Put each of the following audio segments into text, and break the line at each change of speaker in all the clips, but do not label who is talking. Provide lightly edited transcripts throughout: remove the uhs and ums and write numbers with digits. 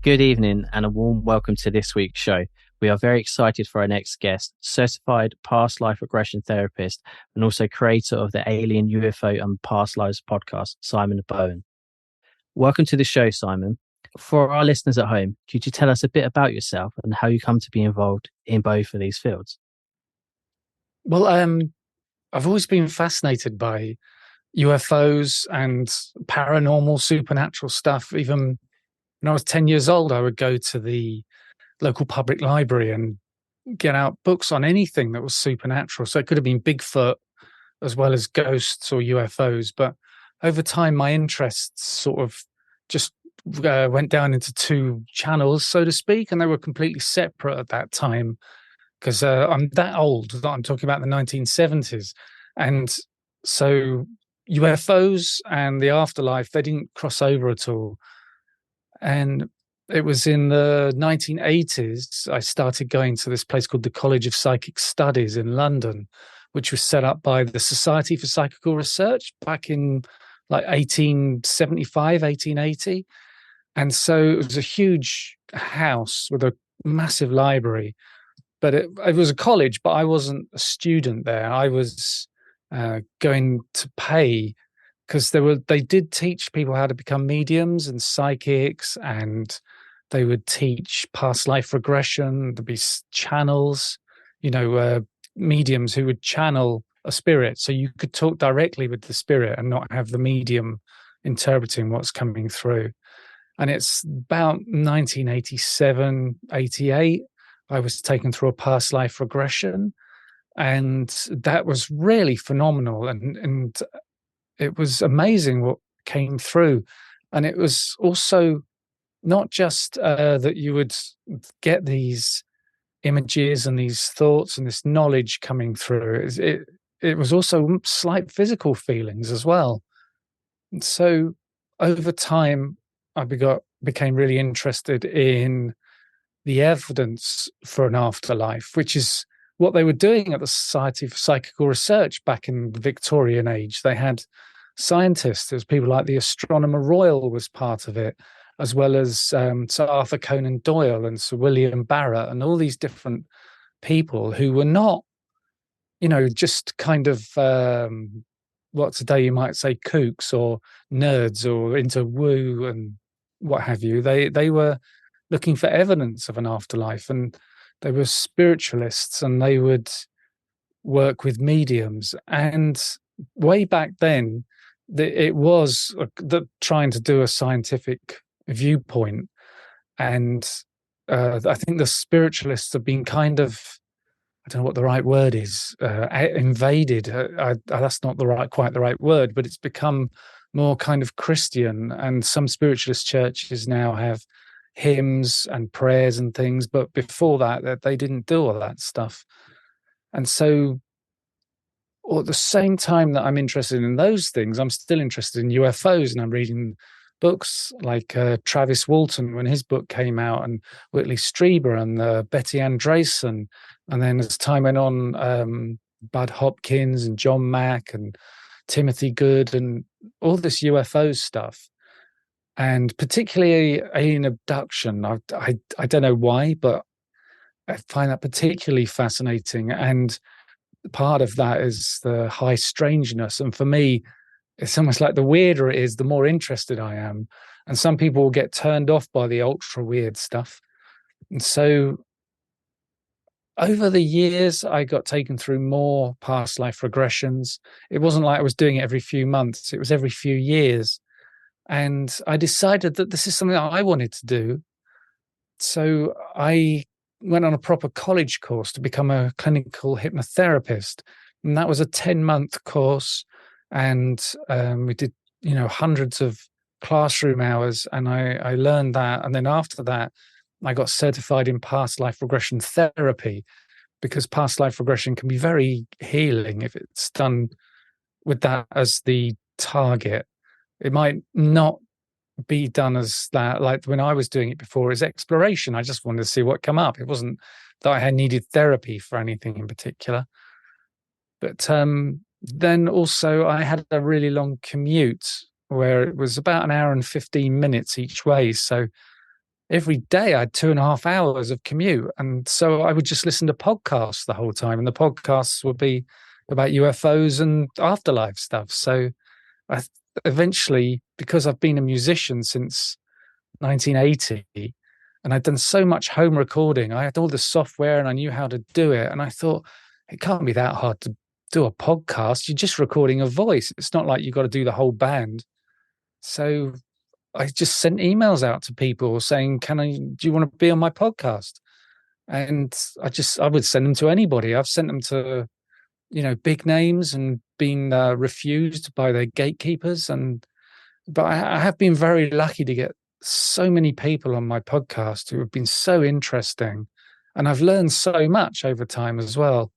Good evening and a warm welcome to this week's show. We are very excited for our next guest, certified past life regression therapist and also creator of the Alien UFO and Past Lives podcast, Simon Bown. Welcome to the show, Simon. For our listeners at home, could you tell us a bit about yourself and how you come to be involved in both of these fields?
Well, I've always been fascinated by UFOs and paranormal, supernatural stuff. Even when I was 10 years old, I would go to the local public library and get out books on anything that was supernatural. So it could have been Bigfoot as well as ghosts or UFOs. But over time, my interests sort of just went down into two channels, so to speak, and they were completely separate at that time. Because I'm that old, that I'm talking about the 1970s. And so UFOs and the afterlife, they didn't cross over at all. And it was in the 1980s, I started going to this place called the College of Psychic Studies in London, which was set up by the Society for Psychical Research back in like 1875, 1880. And so it was a huge house with a massive library. But it was a college, but I wasn't a student there. I was going to pay because they did teach people how to become mediums and psychics, and they would teach past life regression. There'd be channels, mediums who would channel a spirit, so you could talk directly with the spirit and not have the medium interpreting what's coming through. And it's about 1987, 88. I was taken through a past life regression, and that was really phenomenal. And it was amazing what came through. And it was also not just that you would get these images and these thoughts and this knowledge coming through. It was also slight physical feelings as well. And so over time, I became really interested in the evidence for an afterlife, which is what they were doing at the Society for Psychical Research back in the Victorian age. They had scientists, there's people like the Astronomer Royal was part of it, as well as Sir Arthur Conan Doyle and Sir William Barrett and all these different people who were not, just kind of what today you might say kooks or nerds or into woo and what have you. They were looking for evidence of an afterlife, and they were spiritualists, and they would work with mediums. And way back then, it was trying to do a scientific viewpoint. And I think the spiritualists have been kind of, I don't know what the right word is, invaded. That's not quite the right word, but it's become more kind of Christian. And some spiritualist churches now have hymns and prayers and things, but before that they didn't do all that stuff. And so at the same time that I'm interested in those things, I'm still interested in UFOs, and I'm reading books like Travis Walton when his book came out, and Whitley Strieber and Betty Andreasson, and then as time went on, Bud Hopkins and John Mack and Timothy Good and all this UFO stuff. And particularly alien abduction. I don't know why, but I find that particularly fascinating. And part of that is the high strangeness. And for me, it's almost like the weirder it is, the more interested I am. And some people will get turned off by the ultra weird stuff. And so over the years, I got taken through more past life regressions. It wasn't like I was doing it every few months. It was every few years. And I decided that this is something that I wanted to do. So I went on a proper college course to become a clinical hypnotherapist. And that was a 10-month course. And we did, hundreds of classroom hours. And I learned that. And then after that, I got certified in past life regression therapy, because past life regression can be very healing if it's done with that as the target. It might not be done as that, like when I was doing it before, as exploration. I just wanted to see what come up. It wasn't that I had needed therapy for anything in particular. But then also I had a really long commute where it was about an hour and 15 minutes each way. So every day I had 2.5 hours of commute. And so I would just listen to podcasts the whole time. And the podcasts would be about UFOs and afterlife stuff. So I eventually, because I've been a musician since 1980 and I'd done so much home recording, I had all the software and I knew how to do it. And I thought, it can't be that hard to do a podcast. You're just recording a voice. It's not like you've got to do the whole band. So I just sent emails out to people saying, do you want to be on my podcast? And I would send them to anybody. I've sent them to, big names and been refused by their gatekeepers. But I have been very lucky to get so many people on my podcast who have been so interesting. And I've learned so much over time as well.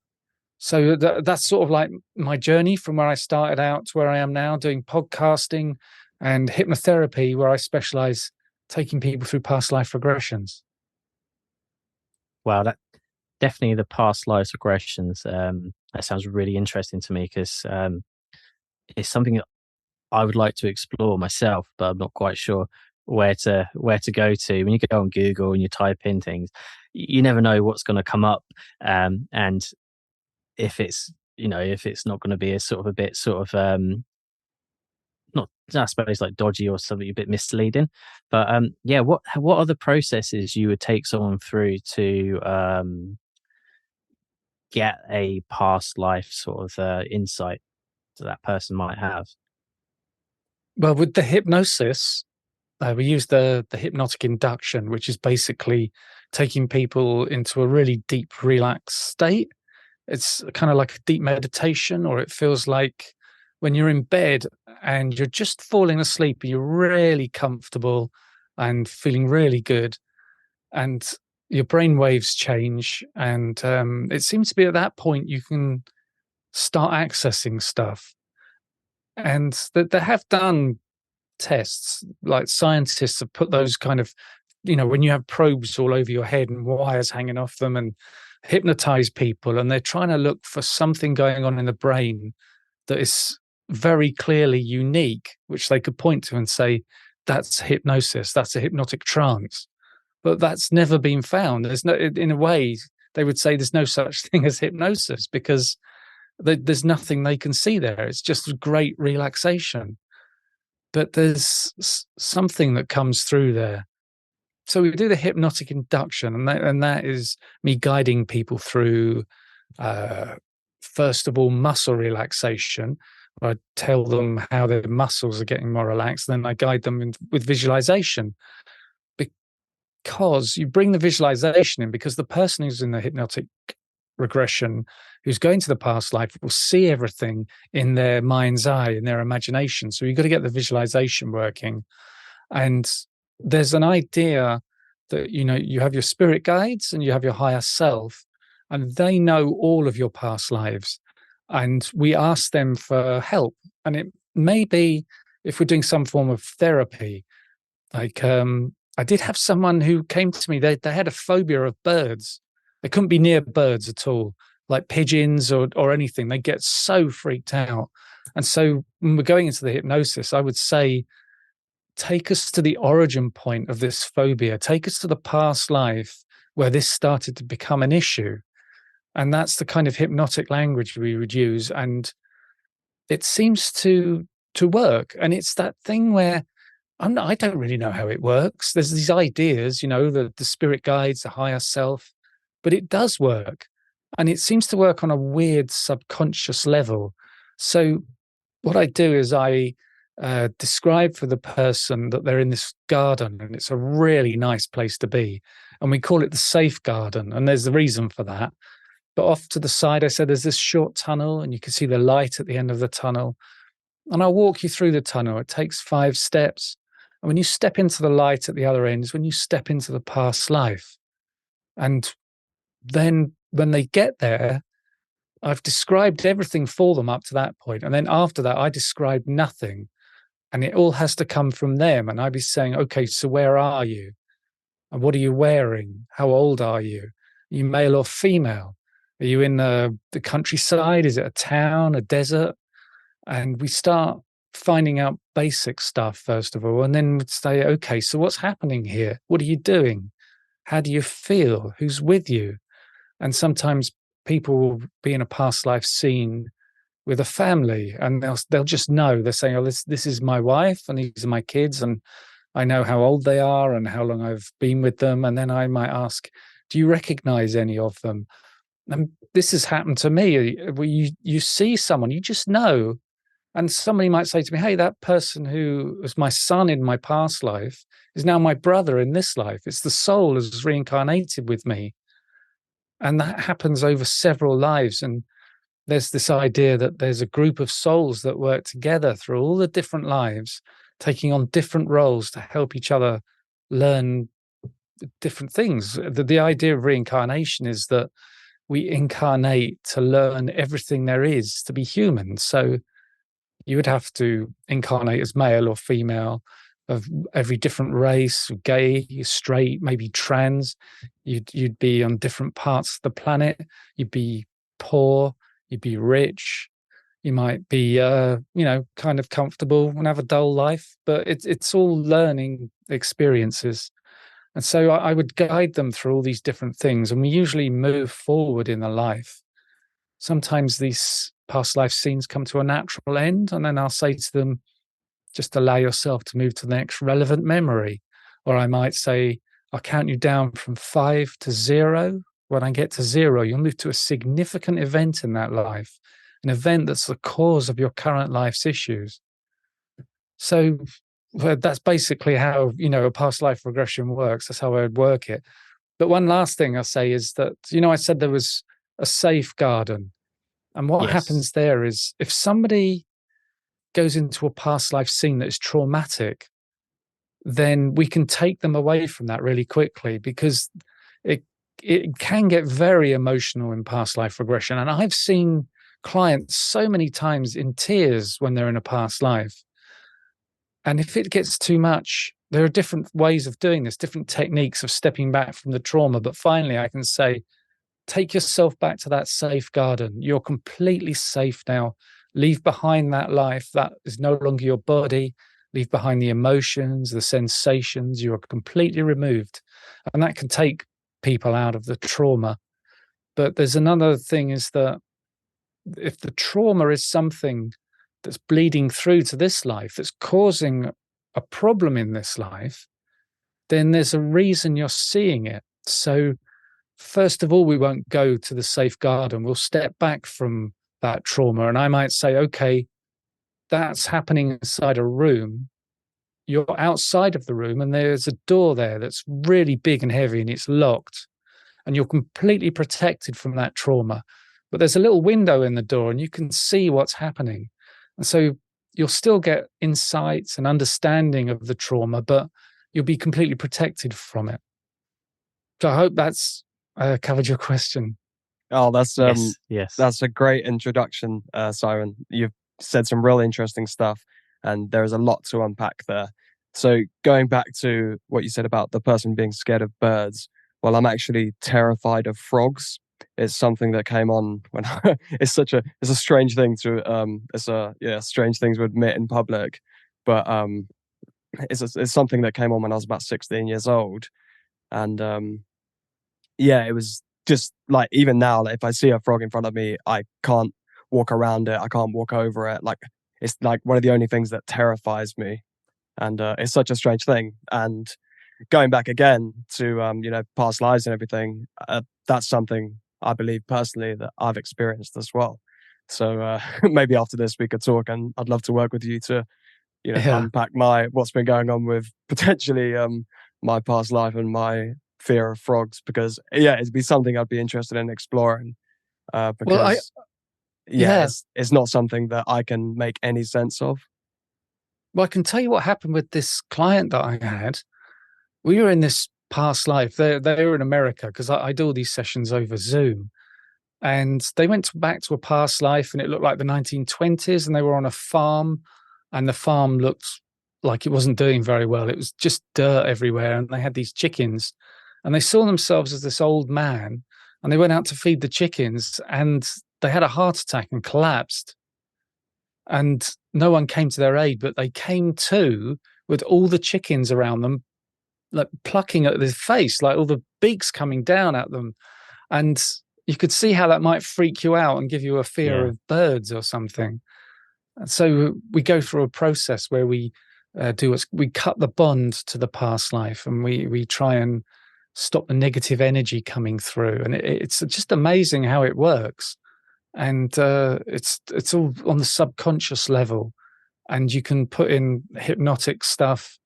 So that's sort of like my journey from where I started out to where I am now, doing podcasting and hypnotherapy, where I specialize taking people through past life regressions.
Wow, that definitely the past life regressions. That sounds really interesting to me because it's something that I would like to explore myself, but I'm not quite sure where to go to. When you go on Google and you type in things, you never know what's going to come up, and if it's not going to be not, I suppose, like dodgy or something a bit misleading. But what are the processes you would take someone through to get a past life sort of insight that person might have?
Well, with the hypnosis, we use the hypnotic induction, which is basically taking people into a really deep, relaxed state. It's kind of like a deep meditation, or it feels like when you're in bed and you're just falling asleep, you're really comfortable and feeling really good, and your brain waves change. And it seems to be at that point you can start accessing stuff. And they have done tests, like scientists have put those kind of, when you have probes all over your head and wires hanging off them, and hypnotize people, and they're trying to look for something going on in the brain that is very clearly unique, which they could point to and say, that's hypnosis, that's a hypnotic trance. But that's never been found. There's no, in a way, they would say there's no such thing as hypnosis because there's nothing they can see there. It's just great relaxation. But there's something that comes through there. So we do the hypnotic induction, and that is me guiding people through, first of all, muscle relaxation. I tell them how their muscles are getting more relaxed. Then I guide them with visualization, because you bring the visualization in, because the person who's in the hypnotic regression, who's going to the past life, will see everything in their mind's eye, in their imagination. So you've got to get the visualization working. And there's an idea that, you have your spirit guides and you have your higher self, and they know all of your past lives. And we ask them for help. And it may be, if we're doing some form of therapy, like I did have someone who came to me, they had a phobia of birds. They couldn't be near birds at all, like pigeons or anything. They get so freaked out. And so when we're going into the hypnosis, I would say, take us to the origin point of this phobia. Take us to the past life where this started to become an issue. And that's the kind of hypnotic language we would use. And it seems to work. And it's that thing where I don't really know how it works. There's these ideas, the spirit guides, the higher self, but it does work. And it seems to work on a weird subconscious level. So what I do is I describe for the person that they're in this garden, and it's a really nice place to be. And we call it the safe garden. And there's the reason for that. But off to the side, I said, there's this short tunnel, and you can see the light at the end of the tunnel. And I'll walk you through the tunnel. It takes 5 steps. And when you step into the light at the other end is when you step into the past life. And then when they get there, I've described everything for them up to that point. And then after that, I describe nothing. And it all has to come from them. And I'd be saying, okay, so where are you? And what are you wearing? How old are you? Are you male or female? Are you in the countryside? Is it a town, a desert? And we start finding out basic stuff, first of all, and then would say, okay, so what's happening here? What are you doing? How do you feel? Who's with you? And sometimes people will be in a past life scene with a family, and they'll just know. They're saying, "Oh, this is my wife, and these are my kids, and I know how old they are and how long I've been with them." And then I might ask, "Do you recognize any of them?" And this has happened to me, where you see someone, you just know, and somebody might say to me, "Hey, that person who was my son in my past life is now my brother in this life. It's the soul has reincarnated with me." And that happens over several lives. And there's this idea that there's a group of souls that work together through all the different lives, taking on different roles to help each other learn different things. The idea of reincarnation is that we incarnate to learn everything there is to be human. So you would have to incarnate as male or female of every different race, gay, straight, maybe trans. You'd be on different parts of the planet. You'd be poor, you'd be rich, you might be kind of comfortable and have a dull life, but it's all learning experiences. And so I would guide them through all these different things, and we usually move forward in the life. Sometimes these past life scenes come to a natural end, and then I'll say to them, just allow yourself to move to the next relevant memory. Or I might say, I'll count you down from 5 to 0. When I get to 0, you'll move to a significant event in that life, an event that's the cause of your current life's issues. So that's basically how, a past life regression works. That's how I would work it. But one last thing I'll say is that, I said there was a safe garden. And what happens there is if somebody goes into a past life scene that is traumatic, then we can take them away from that really quickly, because it can get very emotional in past life regression. And I've seen clients so many times in tears when they're in a past life. And if it gets too much, there are different ways of doing this, different techniques of stepping back from the trauma. But finally, I can say, take yourself back to that safe garden. You're completely safe now. Leave behind that life that is no longer your body. Leave behind the emotions, the sensations. You are completely removed. And that can take people out of the trauma. But there's another thing, is that if the trauma is something that's bleeding through to this life, that's causing a problem in this life, then there's a reason you're seeing it. So first of all, we won't go to the safe garden. We'll step back from that trauma. And I might say, okay, that's happening inside a room. You're outside of the room, and there's a door there that's really big and heavy, and it's locked. And you're completely protected from that trauma. But there's a little window in the door, and you can see what's happening. And so you'll still get insights and understanding of the trauma, but you'll be completely protected from it. So I hope that's covered your question.
Oh, that's
yes.
That's a great introduction, Simon. You've said some really interesting stuff, and there's a lot to unpack there. So going back to what you said about the person being scared of birds, well, I'm actually terrified of frogs. It's something that came on when it's a strange thing to strange thing to admit in public, but it's something that came on when I was about 16 years old, and it was just like, even now, like, if I see a frog in front of me, I can't walk around it, I can't walk over it. Like, it's like one of the only things that terrifies me, and it's such a strange thing. And going back again to past lives and everything, that's something I believe personally that I've experienced as well. So maybe after this we could talk, and I'd love to work with you to unpack what's been going on with potentially my past life and my fear of frogs, because it'd be something I'd be interested in exploring, because it's not something that I can make any sense of.
Well, I can tell you what happened with this client that I had. We were in this past life. They were in America, because I do all these sessions over Zoom. And they went back to a past life, and it looked like the 1920s, and they were on a farm, and the farm looked like it wasn't doing very well. It was just dirt everywhere, and they had these chickens, and they saw themselves as this old man, and they went out to feed the chickens, and they had a heart attack and collapsed. and no one came to their aid, but they came to with all the chickens around them, like plucking at their face, like all the beaks coming down at them. And you could see how that might freak you out and give you a fear of birds or something. And so we go through a process where we we cut the bond to the past life, and we try and stop the negative energy coming through. And it's just amazing how it works. And it's all on the subconscious level. And you can put in hypnotic stuff,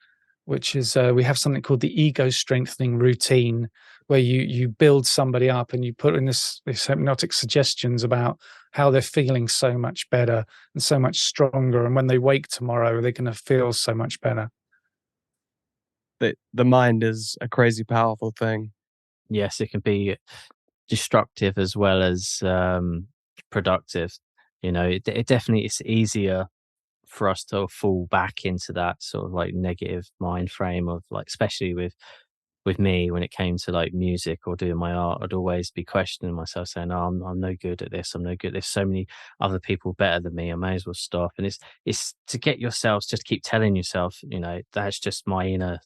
which is we have something called the ego strengthening routine, where you build somebody up and you put in this hypnotic suggestions about how they're feeling so much better and so much stronger, and when they wake tomorrow they're going to feel so much better.
The mind is a crazy powerful thing.
Yes, it can be destructive as well as productive. You know, it definitely, it's easier for us to fall back into that sort of like negative mind frame of like, especially with me when it came to like music or doing my art, I'd always be questioning myself, saying, "Oh, I'm no good at this. I'm no good. There's so many other people better than me. I may as well stop." And it's to get yourselves, just keep telling yourself, you know, that's just my inner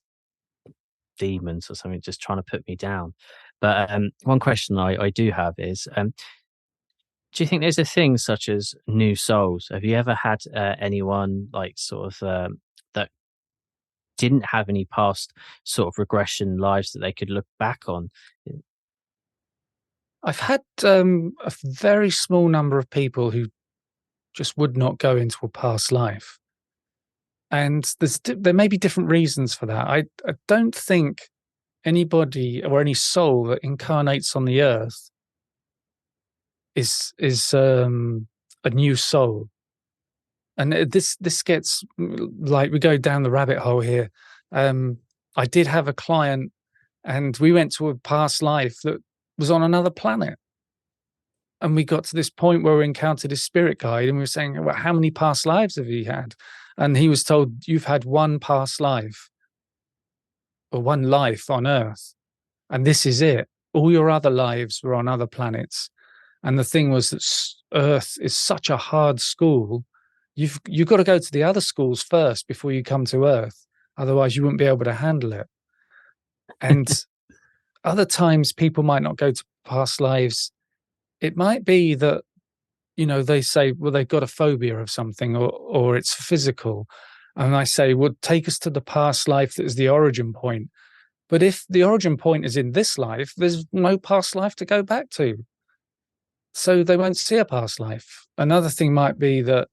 demons or something, just trying to put me down. But one question I do have is, do you think there's a thing such as new souls? Have you ever had anyone like sort of that didn't have any past sort of regression lives that they could look back on?
I've had a very small number of people who just would not go into a past life. And there may be different reasons for that. I don't think anybody or any soul that incarnates on the earth is a new soul. And this gets like, we go down the rabbit hole here. I did have a client, and we went to a past life that was on another planet. And we got to this point where we encountered his spirit guide, and we were saying, well, how many past lives have you had? And he was told, you've had one past life, or one life on Earth. And this is it. All your other lives were on other planets. And the thing was that Earth is such a hard school. You've got to go to the other schools first before you come to Earth. Otherwise, you wouldn't be able to handle it. And other times, people might not go to past lives. It might be that, you know, they say, well, they've got a phobia of something, or it's physical. And I say, well, take us to the past life that is the origin point. But if the origin point is in this life, there's no past life to go back to. So they won't see a past life. Another thing might be that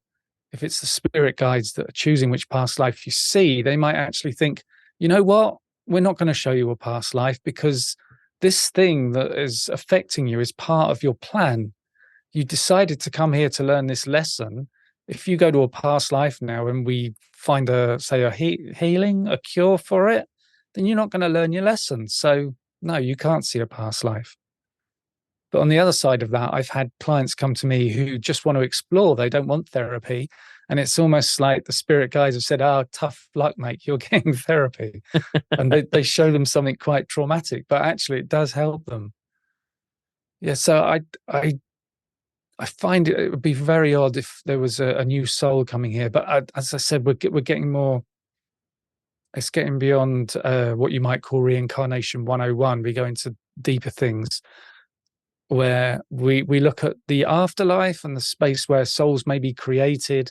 if it's the spirit guides that are choosing which past life you see, they might actually think, you know what, we're not going to show you a past life because this thing that is affecting you is part of your plan. You decided to come here to learn this lesson. If you go to a past life now and we find a healing, a cure for it, then you're not going to learn your lesson. So no, you can't see a past life. But on the other side of that, I've had clients come to me who just want to explore. They don't want therapy. And it's almost like the spirit guides have said, oh, tough luck, mate, you're getting therapy. And they show them something quite traumatic, but actually it does help them. Yeah, so I find it would be very odd if there was a new soul coming here. But as I said, we're getting more, it's getting beyond what you might call reincarnation 101. We go into deeper things, where we look at the afterlife and the space where souls may be created.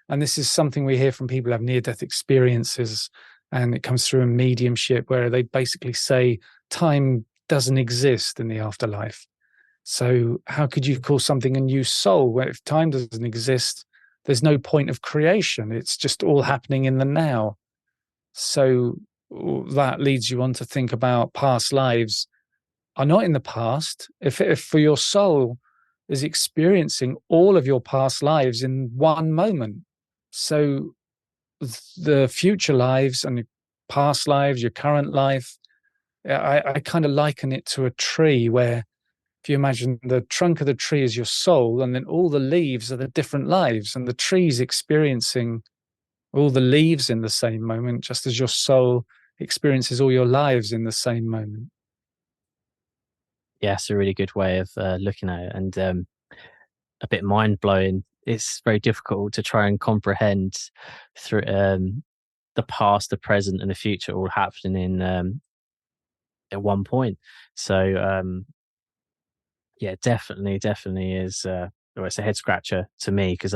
And this is something we hear from people who have near-death experiences, and it comes through in mediumship, where they basically say time doesn't exist in the afterlife. So how could you call something a new soul? Where if time doesn't exist, there's no point of creation. It's just all happening in the now. So that leads you on to think about past lives are not in the past. If for your soul is experiencing all of your past lives in one moment, so the future lives and your past lives, your current life, I kind of liken it to a tree, where if you imagine the trunk of the tree is your soul, and then all the leaves are the different lives, and the tree's experiencing all the leaves in the same moment, just as your soul experiences all your lives in the same moment.
Yeah, it's a really good way of looking at it, and a bit mind blowing it's very difficult to try and comprehend through the past, the present, and the future all happening in at one point. So yeah, definitely is. Well, it's a head scratcher to me because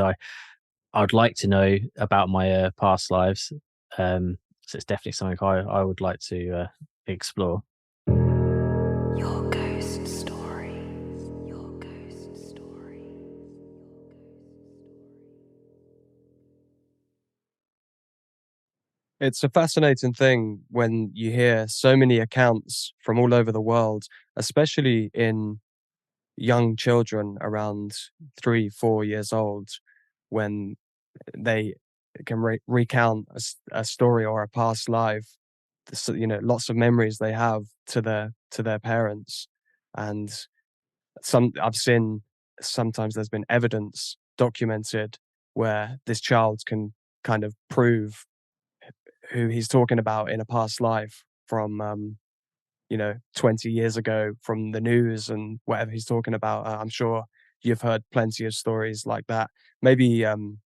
I'd like to know about my past lives. So it's definitely something I would like to explore.
Your ghost story. Your ghost story.
It's a fascinating thing when you hear so many accounts from all over the world, especially in young children around 3, 4 years old, when they can recount a story or a past life. Lots of memories they have to their parents, and I've seen sometimes there's been evidence documented where this child can kind of prove who he's talking about in a past life from 20 years ago from the news and whatever he's talking about. I'm sure you've heard plenty of stories like that. Maybe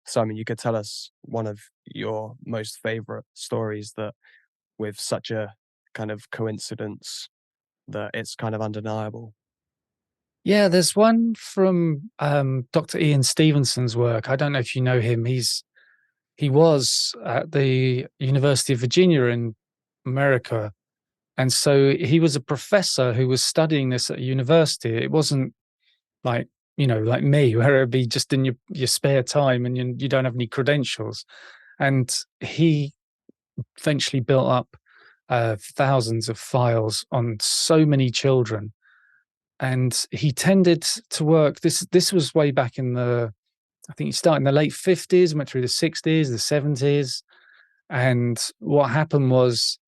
Simon, you could tell us one of your most favorite stories that with such a kind of coincidence that it's kind of undeniable.
Yeah, there's one from Dr. Ian Stevenson's work. I don't know if you know him. He was at the University of Virginia in America. And so he was a professor who was studying this at a university. It wasn't like, like me, where it'd be just in your spare time and you don't have any credentials. And he eventually built up thousands of files on so many children. And he tended to work. This was way back I think he started in the late 50s, went through the 60s, the 70s. And what happened was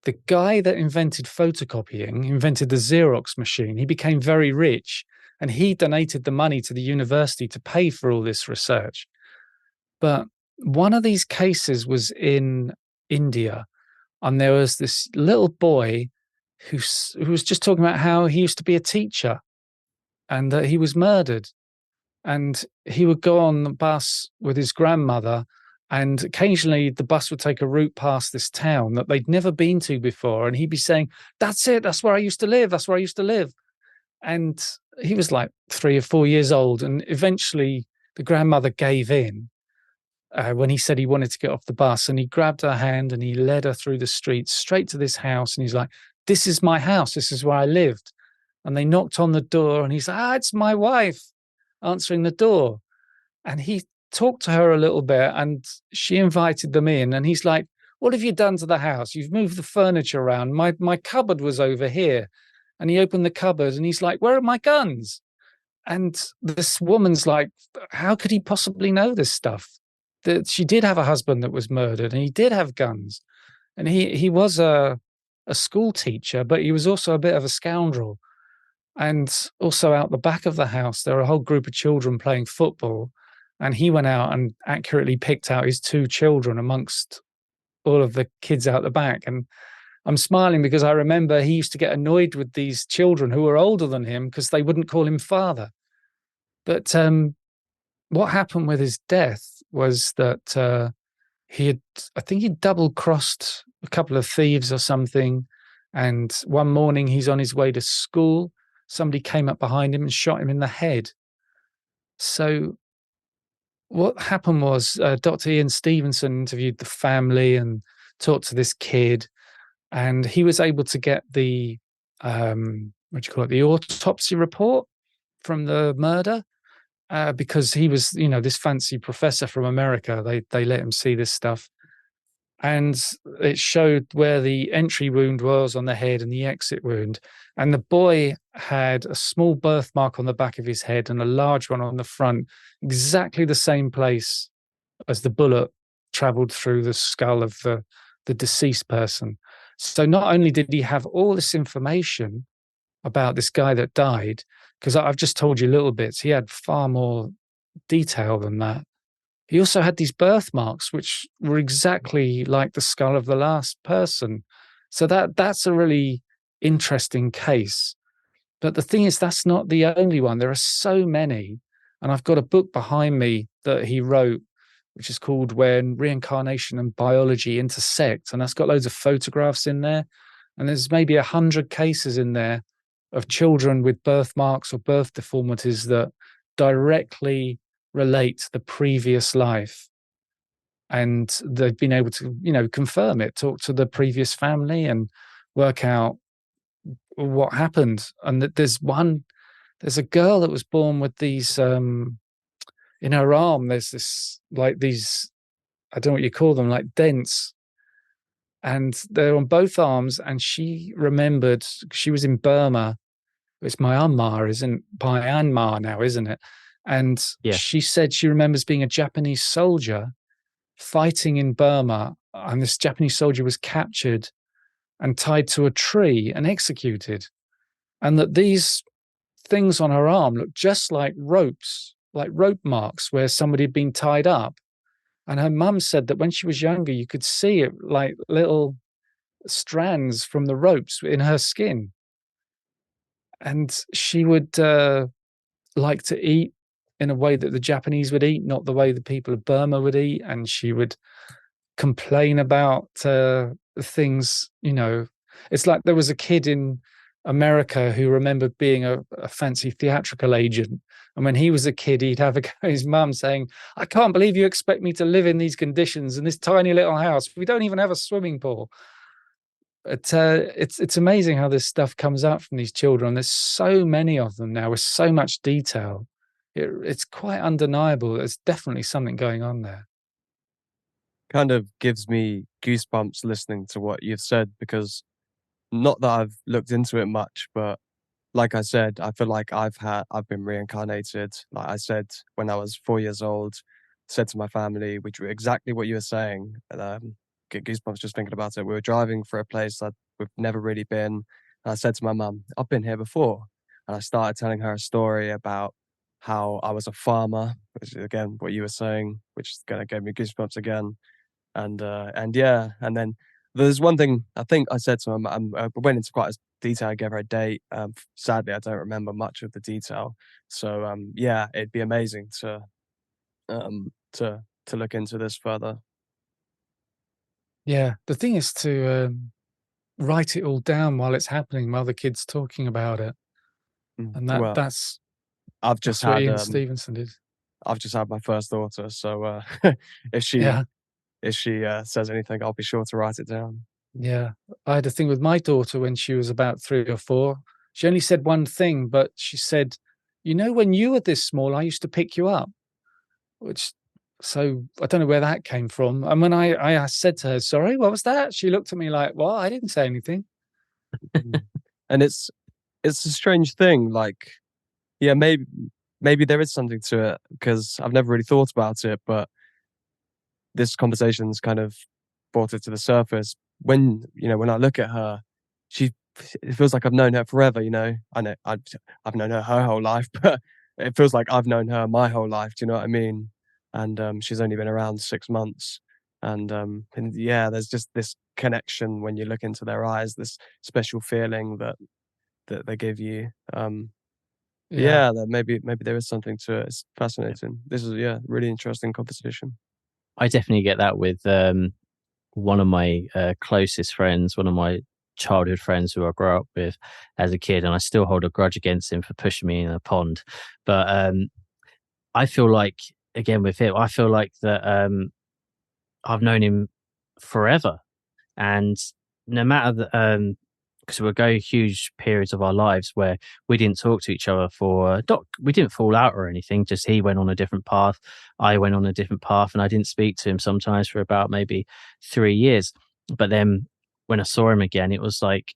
the guy that invented photocopying invented the Xerox machine. He became very rich and he donated the money to the university to pay for all this research. But one of these cases was in India, and there was this little boy who was just talking about how he used to be a teacher and that he was murdered. And he would go on the bus with his grandmother, and occasionally the bus would take a route past this town that they'd never been to before. And he'd be saying, "That's it. That's where I used to live. That's where I used to live." And he was like 3 or 4 years old. And eventually the grandmother gave in when he said he wanted to get off the bus. And he grabbed her hand and he led her through the streets straight to this house. And he's like, "This is my house. This is where I lived." And they knocked on the door and he's like, "It's my wife," answering the door. And he talked to her a little bit and she invited them in. And he's like, "What have you done to the house? You've moved the furniture around. My cupboard was over here." And he opened the cupboard and he's like, "Where are my guns?" And this woman's like, how could he possibly know this stuff? That she did have a husband that was murdered and he did have guns. And he was a school teacher, but he was also a bit of a scoundrel. And also out the back of the house, there were a whole group of children playing football. And he went out and accurately picked out his 2 children amongst all of the kids out the back. And I'm smiling because I remember he used to get annoyed with these children who were older than him because they wouldn't call him father. But what happened with his death was that I think he double crossed a couple of thieves or something. And one morning he's on his way to school. Somebody came up behind him and shot him in the head. So what happened was Dr. Ian Stevenson interviewed the family and talked to this kid, and he was able to get the the autopsy report from the murder because he was, this fancy professor from America. They let him see this stuff, and it showed where the entry wound was on the head and the exit wound. And the boy had a small birthmark on the back of his head and a large one on the front, exactly the same place as the bullet traveled through the skull of the deceased person. So not only did he have all this information about this guy that died, because I've just told you little bits, he had far more detail than that. He also had these birthmarks, which were exactly like the skull of the last person. So that's a really interesting case. But the thing is, that's not the only one. There are so many. And I've got a book behind me that he wrote, which is called When Reincarnation and Biology Intersect. And that's got loads of photographs in there. And there's maybe 100 cases in there of children with birthmarks or birth deformities that directly relate to the previous life. And they've been able to, confirm it, talk to the previous family and work out what happened. And that there's a girl that was born with these, in her arm, there's this, like these, I don't know what you call them, like dents. And they're on both arms. And she remembered, she was in Burma. It's Myanmar, isn't Myanmar now, isn't it? And she said she remembers being a Japanese soldier fighting in Burma. And this Japanese soldier was captured and tied to a tree and executed. And that these things on her arm looked just like ropes, like rope marks where somebody had been tied up. And her mum said that when she was younger, you could see it like little strands from the ropes in her skin. And she would like to eat in a way that the Japanese would eat, not the way the people of Burma would eat. And she would complain about things, It's like there was a kid in America who remembered being a fancy theatrical agent. And when he was a kid, he'd have a go at his mum saying, I can't believe you expect me to live in these conditions in this tiny little house. We don't even have a swimming pool. It's amazing how this stuff comes out from these children. There's so many of them now with so much detail. It's quite undeniable. There's definitely something going on there.
Kind of gives me goosebumps listening to what you've said, because not that I've looked into it much, but like I said, I feel like I've been reincarnated. Like I said, when I was 4 years old, said to my family, which were exactly what you were saying. Get goosebumps just thinking about it. We were driving for a place that we've never really been. And I said to my mum, I've been here before. And I started telling her a story about how I was a farmer, which is again what you were saying, which kind of gave me goosebumps again. And then there's one thing I think I said to him. I went into quite a detail. I gave her a date. Sadly, I don't remember much of the detail. So it'd be amazing to look into this further.
Yeah, the thing is to write it all down while it's happening, while the kid's talking about it, and that's
I've just
what
had
Ian Stevenson did.
I've just had my first daughter, so if she says anything, I'll be sure to write it down.
Yeah, I had a thing with my daughter when she was about 3 or 4. She only said one thing, but she said, when you were this small, I used to pick you up, so I don't know where that came from. And when I said to her, sorry, what was that? She looked at me like, well, I didn't say anything.
And it's a strange thing. Like, yeah, maybe there is something to it, because I've never really thought about it, but this conversation's kind of brought it to the surface. When I look at her, it feels like I've known her forever. I know I've known her whole life, but it feels like I've known her my whole life. Do you know what I mean? And she's only been around 6 months. And there's just this connection when you look into their eyes, this special feeling that they give you. That maybe there is something to it. It's fascinating. This is really interesting conversation.
I definitely get that with one of my closest friends, one of my childhood friends who I grew up with as a kid, and I still hold a grudge against him for pushing me in a pond. But I feel like, again, with him, I feel like that I've known him forever, and no matter the because we'll go huge periods of our lives where we didn't talk to each other we didn't fall out or anything, just he went on a different path, I went on a different path, and I didn't speak to him sometimes for about maybe 3 years. But then when I saw him again, it was like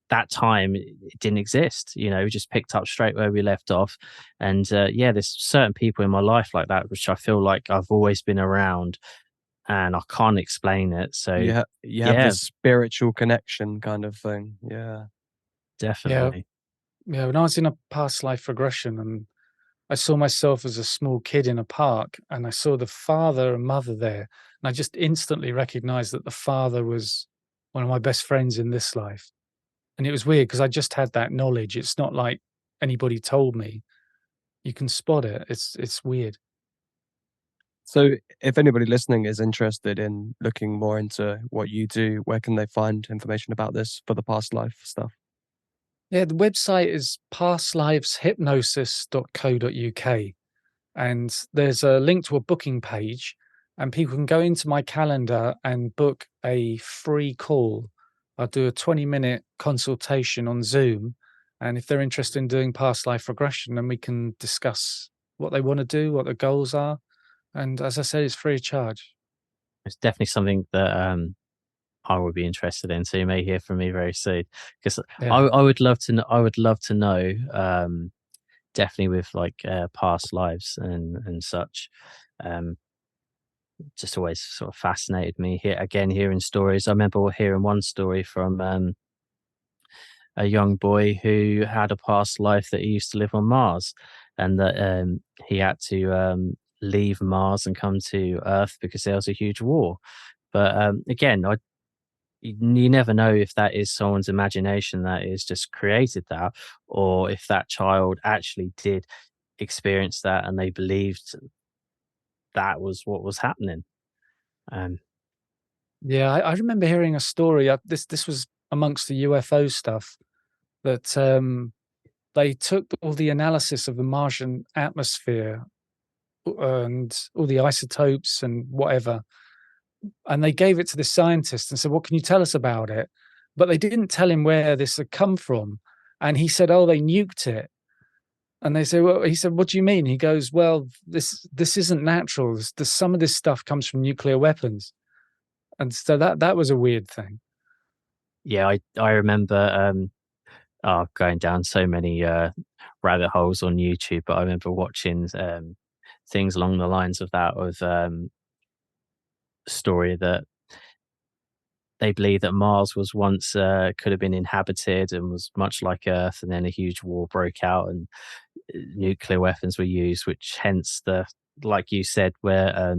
that time it didn't exist. We just picked up straight where we left off. And there's certain people in my life like that, which I feel like I've always been around, and I can't explain it. So
you have this spiritual connection kind of thing. Yeah,
definitely.
Yeah, when I was in a past life regression, and I saw myself as a small kid in a park, and I saw the father and mother there, and I just instantly recognized that the father was one of my best friends in this life. And it was weird because I just had that knowledge. It's not like anybody told me. you can spot it. It's weird.
So if anybody listening is interested in looking more into what you do, where can they find information about this for the past life stuff?
Yeah, the website is pastliveshypnosis.co.uk. And there's a link to a booking page, and people can go into my calendar and book a free call. I'll do a 20-minute consultation on Zoom. And if they're interested in doing past life regression, then we can discuss what they want to do, what their goals are. And as I said, it's free of charge.
It's definitely something that I would be interested in. So you may hear from me very soon, because
Yeah.
I would love to know. I would love to know. Definitely with like past lives and such. Just always sort of fascinated me. Hearing stories. I remember hearing one story from a young boy who had a past life that he used to live on Mars, and that he had to leave Mars and come to Earth because there was a huge war. But again, you never know if that is someone's imagination that is just created that, or if that child actually did experience that and they believed that was what was happening.
Yeah, I remember hearing a story. This was amongst the UFO stuff, that they took all the analysis of the Martian atmosphere and all the isotopes and whatever, and they gave it to the scientist and said, "What can you tell us about it?" But they didn't tell him where this had come from, and he said, "Oh, they nuked it." And they say, "Well," he said, "What do you mean?" He goes, "Well, this isn't natural. Some of this stuff comes from nuclear weapons." And so that was a weird thing.
Yeah, I remember going down so many rabbit holes on YouTube, but I remember watching things along the lines of that, of story that they believe that Mars was once could have been inhabited and was much like Earth, and then a huge war broke out and nuclear weapons were used, which hence like you said, where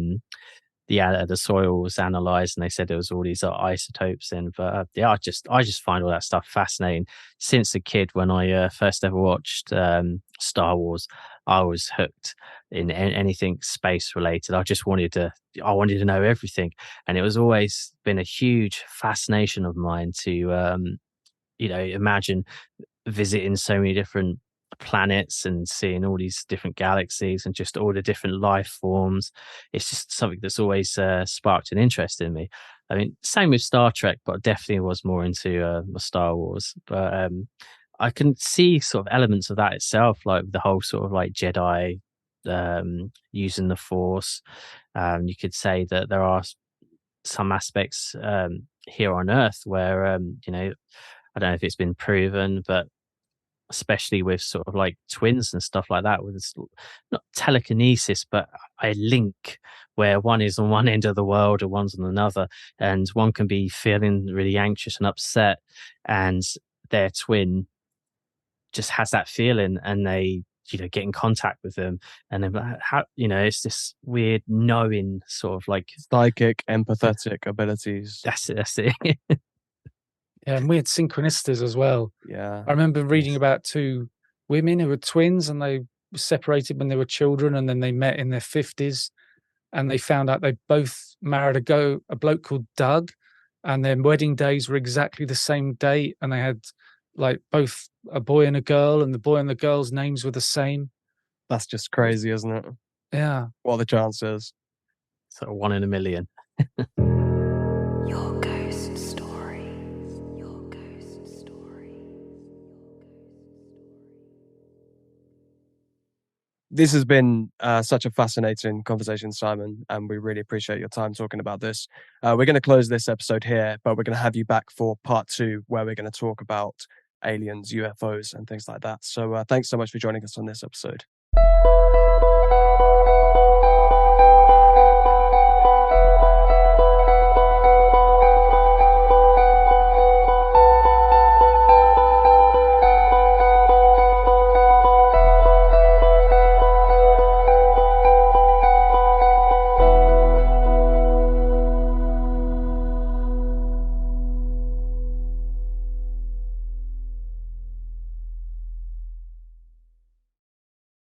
the soil was analyzed and they said there was all these isotopes in. But yeah, I just find all that stuff fascinating. Since a kid, when I first ever watched Star Wars, I was hooked in anything space related. I wanted to know everything, and it was always been a huge fascination of mine to imagine visiting so many different planets and seeing all these different galaxies and just all the different life forms. It's just something that's always sparked an interest in me. I mean, same with Star Trek, but I definitely was more into Star Wars. But I can see sort of elements of that itself, like the whole sort of like Jedi using the Force. You could say that there are some aspects here on Earth where I don't know if it's been proven, but especially with sort of like twins and stuff like that, with this, not telekinesis, but a link where one is on one end of the world and one's on another, and one can be feeling really anxious and upset, and their twin just has that feeling, and they get in contact with them, and then how it's this weird knowing sort of like
Psychic, empathetic abilities.
that's it.
Yeah, and weird synchronicities as well.
Yeah.
I remember reading about two women who were twins, and they were separated when they were children, and then they met in their 50s, and they found out they both married a bloke called Doug, and their wedding days were exactly the same date, and they had like both a boy and a girl, and the boy and the girl's names were the same.
That's just crazy, isn't it?
Yeah.
What are the chances?
Sort of 1 in a million.
Your ghost story. Your ghost story.
This has been such a fascinating conversation, Simon, and we really appreciate your time talking about this. We're going to close this episode here, but we're going to have you back for part 2, where we're going to talk about aliens, UFOs, and things like that. So thanks so much for joining us on this episode.